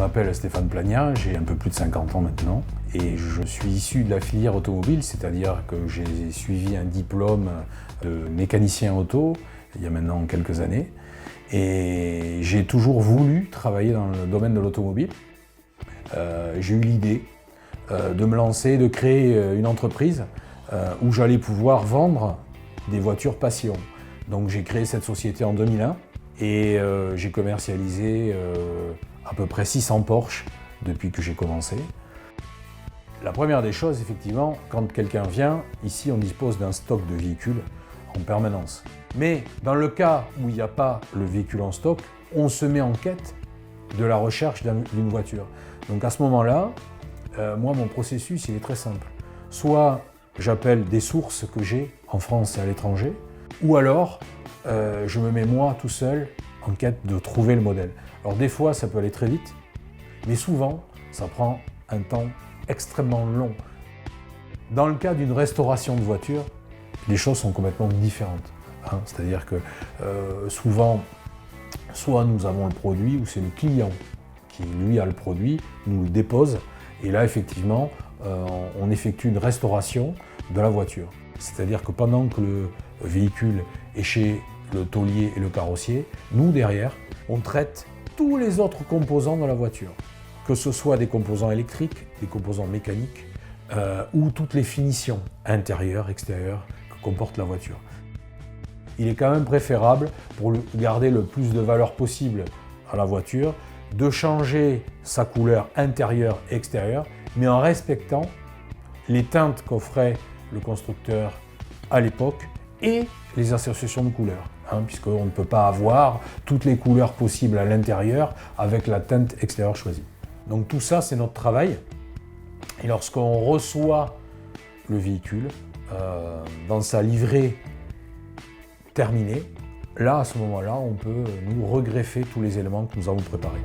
m'appelle Stéphane Plagnat, j'ai un peu plus de 50 ans maintenant et je suis issu de la filière automobile, c'est-à-dire que j'ai suivi un diplôme de mécanicien auto il y a maintenant quelques années et j'ai toujours voulu travailler dans le domaine de l'automobile. J'ai eu l'idée de me lancer, de créer une entreprise où j'allais pouvoir vendre des voitures passion. Donc j'ai créé cette société en 2001 et j'ai commercialisé à peu près 600 Porsche depuis que j'ai commencé. La première des choses, effectivement, quand quelqu'un vient, ici on dispose d'un stock de véhicules en permanence. Mais dans le cas où il n'y a pas le véhicule en stock, on se met en quête de la recherche d'une voiture. Donc à ce moment-là, moi mon processus il est très simple. Soit j'appelle des sources que j'ai en France et à l'étranger, ou alors je me mets moi tout seul en quête de trouver le modèle. Alors des fois ça peut aller très vite, mais souvent ça prend un temps extrêmement long. Dans le cas d'une restauration de voiture, les choses sont complètement différentes. C'est-à-dire que souvent, soit nous avons le produit ou c'est le client qui lui a le produit, nous le dépose et là effectivement on effectue une restauration de la voiture. C'est-à-dire que pendant que le véhicule est chez le tôlier et le carrossier, nous derrière on traite tous les autres composants de la voiture, que ce soit des composants électriques, des composants mécaniques ou toutes les finitions intérieures, extérieures que comporte la voiture. Il est quand même préférable, pour garder le plus de valeur possible à la voiture, de changer sa couleur intérieure et extérieure, mais en respectant les teintes qu'offrait le constructeur à l'époque et les associations de couleurs, puisqu'on ne peut pas avoir toutes les couleurs possibles à l'intérieur avec la teinte extérieure choisie. Donc tout ça, c'est notre travail. Et lorsqu'on reçoit le véhicule dans sa livrée terminée, là, à ce moment-là, on peut nous regreffer tous les éléments que nous avons préparés.